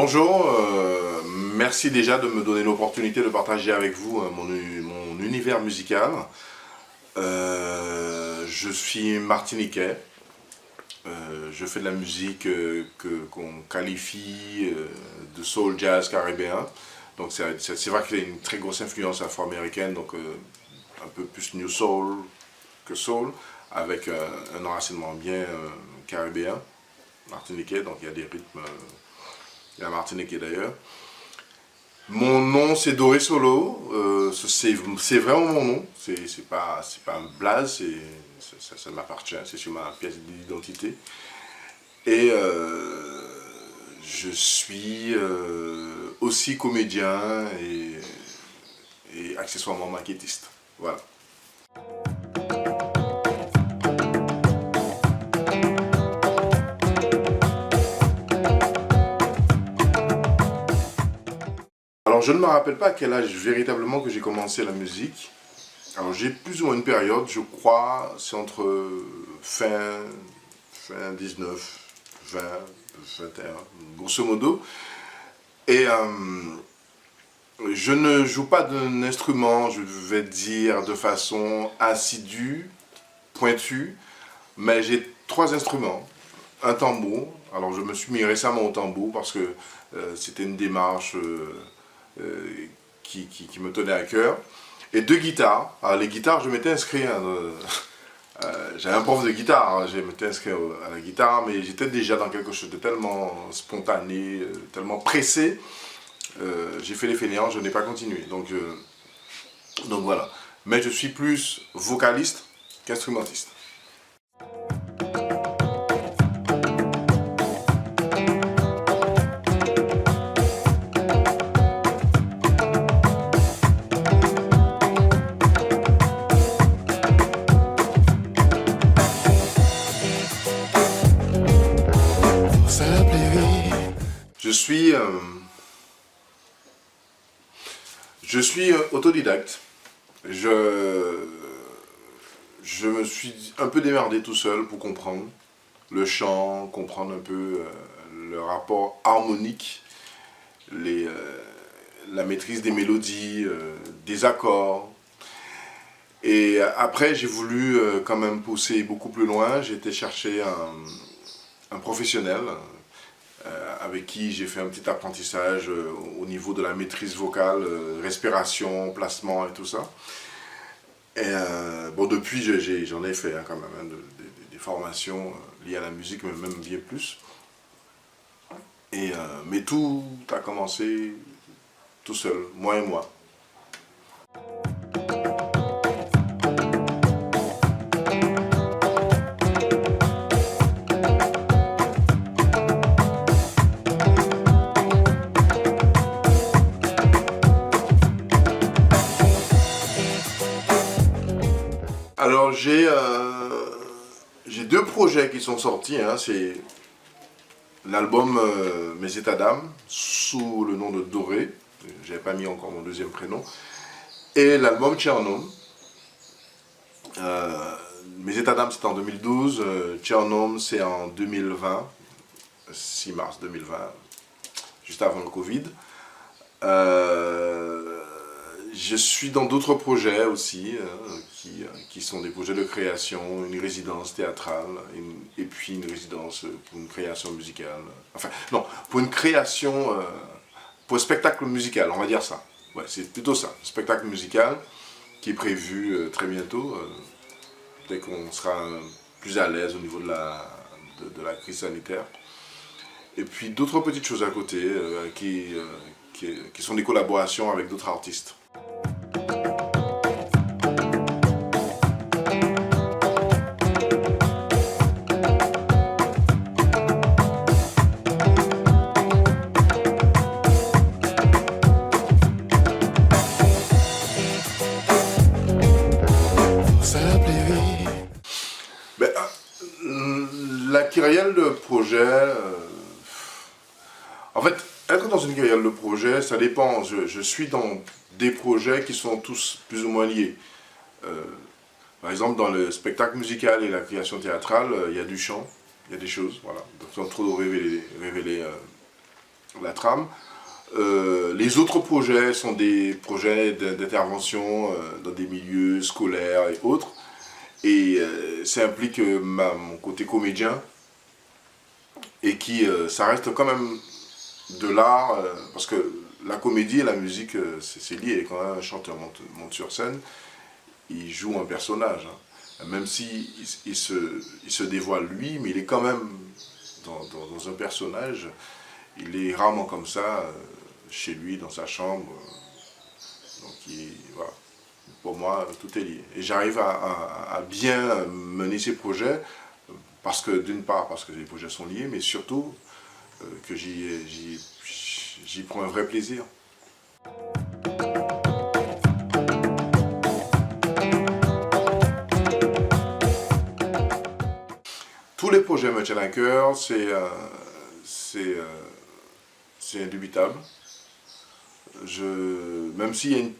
Bonjour, merci déjà de me donner l'opportunité de partager avec vous mon univers musical. Je suis martiniquais, je fais de la musique qu'on qualifie de soul jazz caribéen. Donc c'est vrai qu'il y a une très grosse influence afro-américaine, donc un peu plus new soul que soul, avec un enracinement bien caribéen, martiniquais, donc il y a des rythmes... la Martinique d'ailleurs. Mon nom c'est Doré Solo, c'est vraiment mon nom, c'est pas un blaze, ça m'appartient, c'est sur ma pièce d'identité. Et je suis aussi comédien et accessoirement maquettiste. Voilà. Alors je ne me rappelle pas à quel âge véritablement que j'ai commencé la musique. Alors j'ai plus ou moins une période, je crois, c'est entre fin 19, 20, 21, grosso modo. Et je ne joue pas d'un instrument, je vais dire, de façon assidue, pointue, mais j'ai 3 instruments. Un tambour, alors je me suis mis récemment au tambour parce que c'était une démarche qui me tenait à cœur. Et 2 guitares. Alors les guitares, je m'étais inscrit, j'avais un prof de guitare, je m'étais inscrit à la guitare, mais j'étais déjà dans quelque chose de tellement spontané, tellement pressé, j'ai fait les fainéants, je n'ai pas continué. Donc voilà. Mais je suis plus vocaliste qu'instrumentiste. Je suis autodidacte. Je me suis un peu démerdé tout seul pour comprendre le chant, comprendre un peu le rapport harmonique, la maîtrise des mélodies, des accords. Et après, j'ai voulu quand même pousser beaucoup plus loin. J'ai été chercher un professionnel avec qui j'ai fait un petit apprentissage au niveau de la maîtrise vocale, respiration, placement et tout ça. Et bon, depuis, j'en ai fait quand même des formations liées à la musique, mais même bien plus. Et, mais tout a commencé tout seul, moi et moi. Alors j'ai 2 projets qui sont sortis, hein. C'est l'album Mes états d'âme, sous le nom de Doré, j'avais pas mis encore mon deuxième prénom, et l'album Tchernom. Mes états d'âme c'est en 2012, Tchernom c'est en 2020, 6 mars 2020, juste avant le Covid. Je suis dans d'autres projets aussi, qui sont des projets de création, une résidence théâtrale, et puis une résidence pour une création musicale. Enfin, non, pour une création, pour un spectacle musical, on va dire ça. Ouais, c'est plutôt ça, un spectacle musical qui est prévu très bientôt, dès qu'on sera plus à l'aise au niveau de la crise sanitaire. Et puis d'autres petites choses à côté qui sont des collaborations avec d'autres artistes. Ben, la kyrielle de projet, en fait, être dans une kyrielle de projet, ça dépend. Je suis dans des projets qui sont tous plus ou moins liés. Euh, Par exemple, dans le spectacle musical et la création théâtrale, il y a du chant, il y a des choses, voilà. Donc, sans trop révéler la trame. Les autres projets sont des projets d'intervention dans des milieux scolaires et autres. Et ça implique mon côté comédien et ça reste quand même de l'art parce que la comédie et la musique c'est lié. Quand un chanteur monte sur scène, il joue un personnage. Hein. Même si il se dévoile lui, mais il est quand même dans un personnage. Il est rarement comme ça chez lui, dans sa chambre. Donc voilà. Pour moi, tout est lié. Et j'arrive à bien mener ces projets, parce que d'une part, parce que les projets sont liés, mais surtout que j'y prends un vrai plaisir. Tous les projets me tiennent à cœur, c'est indubitable. Même s'il y a une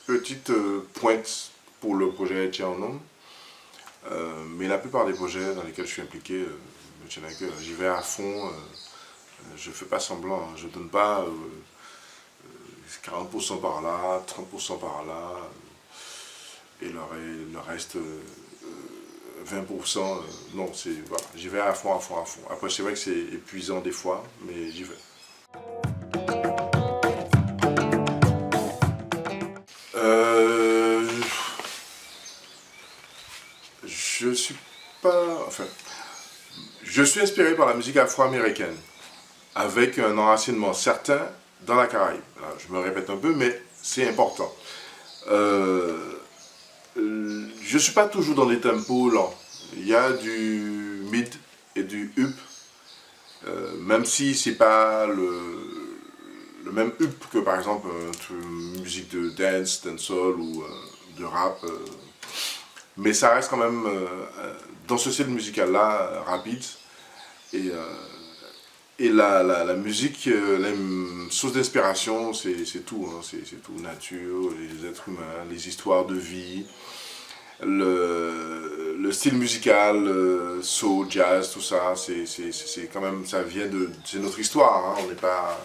petite pointe pour le projet Tien en Homme, mais la plupart des projets dans lesquels je suis impliqué me tiennent à cœur. J'y vais à fond, je ne fais pas semblant, hein. Je ne donne pas 40% par là, 30% par là, et le reste 20%, non, voilà, j'y vais à fond, à fond, à fond. Après, c'est vrai que c'est épuisant des fois, mais j'y vais. Je suis pas... Enfin, je suis inspiré par la musique afro-américaine, avec un enracinement certain dans la Caraïbe. Alors, je me répète un peu, mais c'est important. Je ne suis pas toujours dans des tempos lents. Il y a du mid et du up, même si c'est pas le même up que par exemple une musique de dance, dancehall ou de rap. Mais ça reste quand même dans ce style musical-là rapide. Et, la musique, la source d'inspiration, c'est tout. Hein. C'est tout, nature, les êtres humains, les histoires de vie, le style musical, soul, jazz, tout ça, c'est quand même, ça vient c'est notre histoire. Hein. On n'est pas...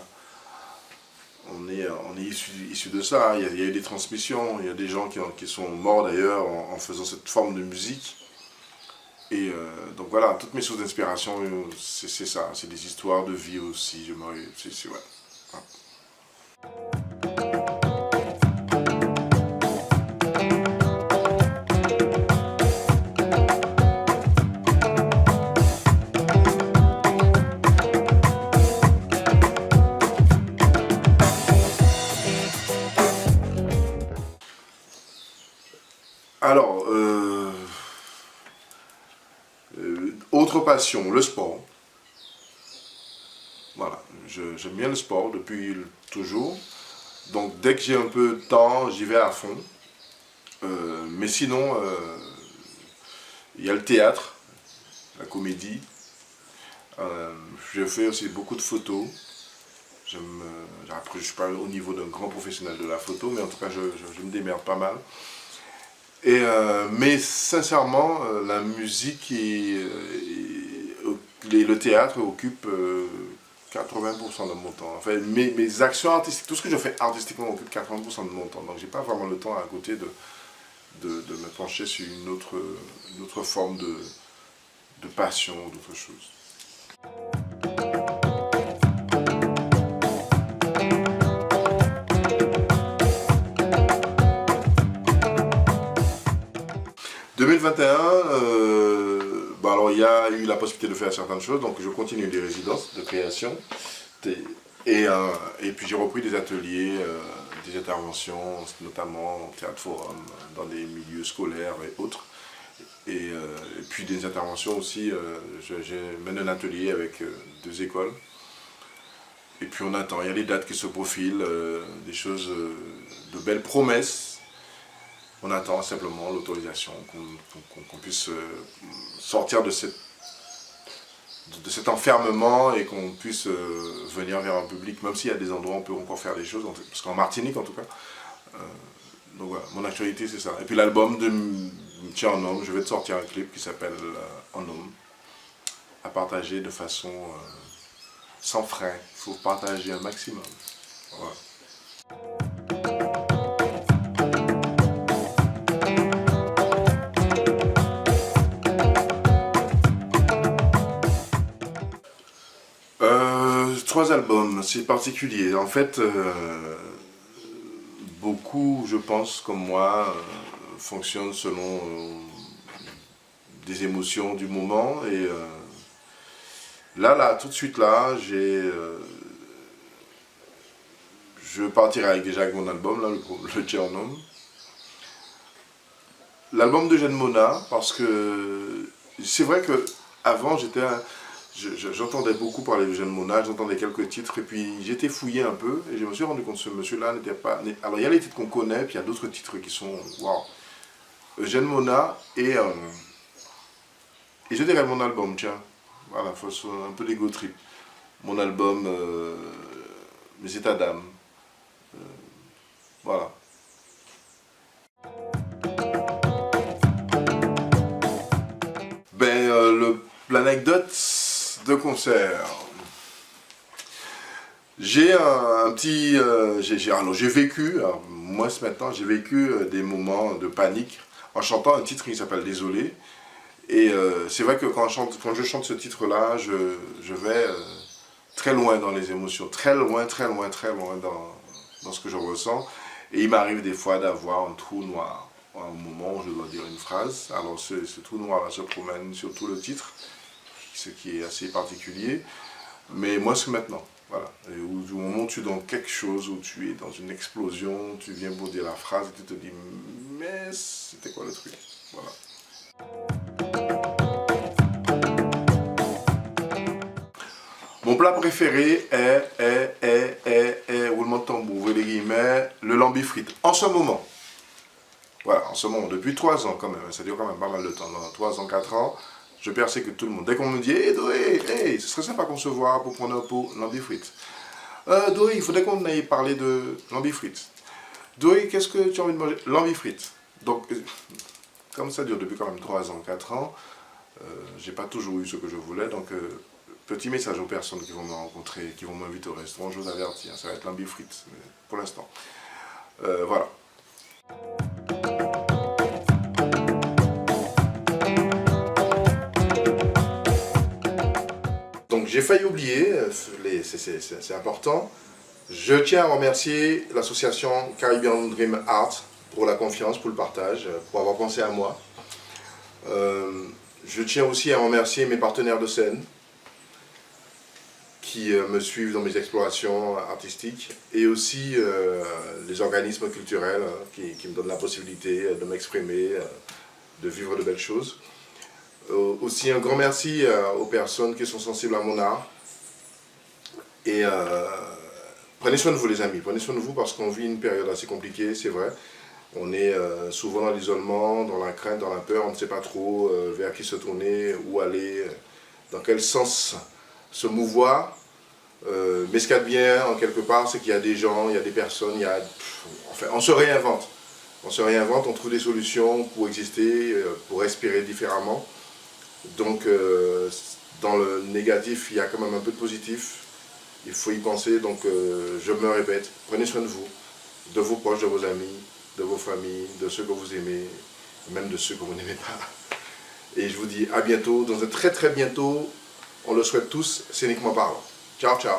On est issu de ça, il y a eu des transmissions, il y a des gens qui sont morts d'ailleurs en faisant cette forme de musique. Et donc voilà, toutes mes sources d'inspiration, c'est ça, c'est des histoires de vie aussi, ouais. Ah. 'Alors, autre passion, le sport. Voilà, j'aime bien le sport depuis toujours. Donc dès que j'ai un peu de temps, j'y vais à fond. Mais sinon, il y a le théâtre, la comédie. Je fais aussi beaucoup de photos. Après, je ne suis pas au niveau d'un grand professionnel de la photo, mais en tout cas, je me démerde pas mal. Mais sincèrement, la musique et le théâtre occupent 80% de mon temps. Enfin, mes actions artistiques, tout ce que je fais artistiquement occupe 80% de mon temps. Donc, j'ai pas vraiment le temps à côté de me pencher sur une autre forme de passion ou d'autre chose. En 2021, bah alors il y a eu la possibilité de faire certaines choses, donc je continue des résidences de création. Et puis j'ai repris des ateliers, des interventions, notamment au théâtre forum, dans des milieux scolaires et autres. Et puis des interventions aussi, je mène un atelier avec 2 écoles. Et puis on attend, il y a des dates qui se profilent, des choses, de belles promesses. On attend simplement l'autorisation, qu'on puisse sortir de cet enfermement et qu'on puisse venir vers un public, même s'il y a des endroits où on peut encore faire des choses, parce qu'en Martinique en tout cas. Donc voilà, mon actualité c'est ça. Et puis l'album de Tien en Homme, je vais te sortir un clip qui s'appelle En Homme, à partager de façon sans frein. Il faut partager un maximum. Voilà. Trois albums, c'est particulier. En fait, beaucoup, je pense, comme moi, fonctionnent selon des émotions du moment. Et là, tout de suite, là, je partirai déjà avec mon album, là, le Tchernom. L'album de Jeanne Mona, parce que c'est vrai que avant j'entendais beaucoup parler de Jeanne Mona, j'entendais quelques titres, et puis j'étais fouillé un peu, et je me suis rendu compte que ce monsieur-là n'était pas... Alors il y a les titres qu'on connaît, puis il y a d'autres titres qui sont... Waouh. Jeanne Mona, et je dirais mon album, tiens. Voilà, faut un peu d'ego trip. Mon album, Mes états d'âme. Voilà. Ben, l'anecdote de concert. J'ai un petit... j'ai vécu, alors, moi maintenant, j'ai vécu des moments de panique en chantant un titre qui s'appelle Désolé. Et c'est vrai que quand je chante ce titre-là, je vais très loin dans les émotions, très loin dans ce que je ressens. Et il m'arrive des fois d'avoir un trou noir à un moment où je dois dire une phrase. Alors ce trou noir-là se promène sur tout le titre, ce qui est assez particulier. Mais moi, c'est maintenant. Voilà. Et au moment où tu es dans quelque chose, où tu es dans une explosion, tu viens pour dire la phrase et tu te dis, mais c'était quoi le truc? Voilà. Mon plat préféré est roulement de tambour, ouvrez les guillemets, le lambi frites. En ce moment. Voilà, en ce moment, depuis 3 ans quand même, ça dure quand même pas mal de temps, dans 3 ans, 4 ans, je persécute tout le monde. Dès qu'on me dit, hé Doé, hey, ce serait sympa qu'on se voit pour prendre un pot lambi frites. Doé, il faudrait qu'on aille parler de lambi frites. Doé, qu'est-ce que tu as envie de manger? Lambi frites. Donc, comme ça dure depuis quand même 3 ans, 4 ans, j'ai pas toujours eu ce que je voulais, donc petit message aux personnes qui vont me rencontrer, qui vont m'inviter au restaurant, je vous avertis, hein, ça va être lambi frites, pour l'instant. Voilà. Donc j'ai failli oublier, c'est important. Je tiens à remercier l'association Caribbean Dream Art pour la confiance, pour le partage, pour avoir pensé à moi. Je tiens aussi à remercier mes partenaires de scène qui me suivent dans mes explorations artistiques et aussi les organismes culturels qui me donnent la possibilité de m'exprimer, de vivre de belles choses. Aussi un grand merci aux personnes qui sont sensibles à mon art. Et prenez soin de vous les amis, prenez soin de vous parce qu'on vit une période assez compliquée, c'est vrai. On est souvent dans l'isolement, dans la crainte, dans la peur, on ne sait pas trop vers qui se tourner, où aller, dans quel sens se mouvoir. Mais ce qu'il y a de bien, en quelque part, c'est qu'il y a des gens, il y a des personnes, enfin, on se réinvente. On se réinvente, on trouve des solutions pour exister, pour respirer différemment. Donc, dans le négatif, il y a quand même un peu de positif. Il faut y penser, donc je me répète, prenez soin de vos proches, de vos amis, de vos familles, de ceux que vous aimez, même de ceux que vous n'aimez pas. Et je vous dis à bientôt, dans un très bientôt, on le souhaite tous, scéniquement parlant. Ciao, ciao.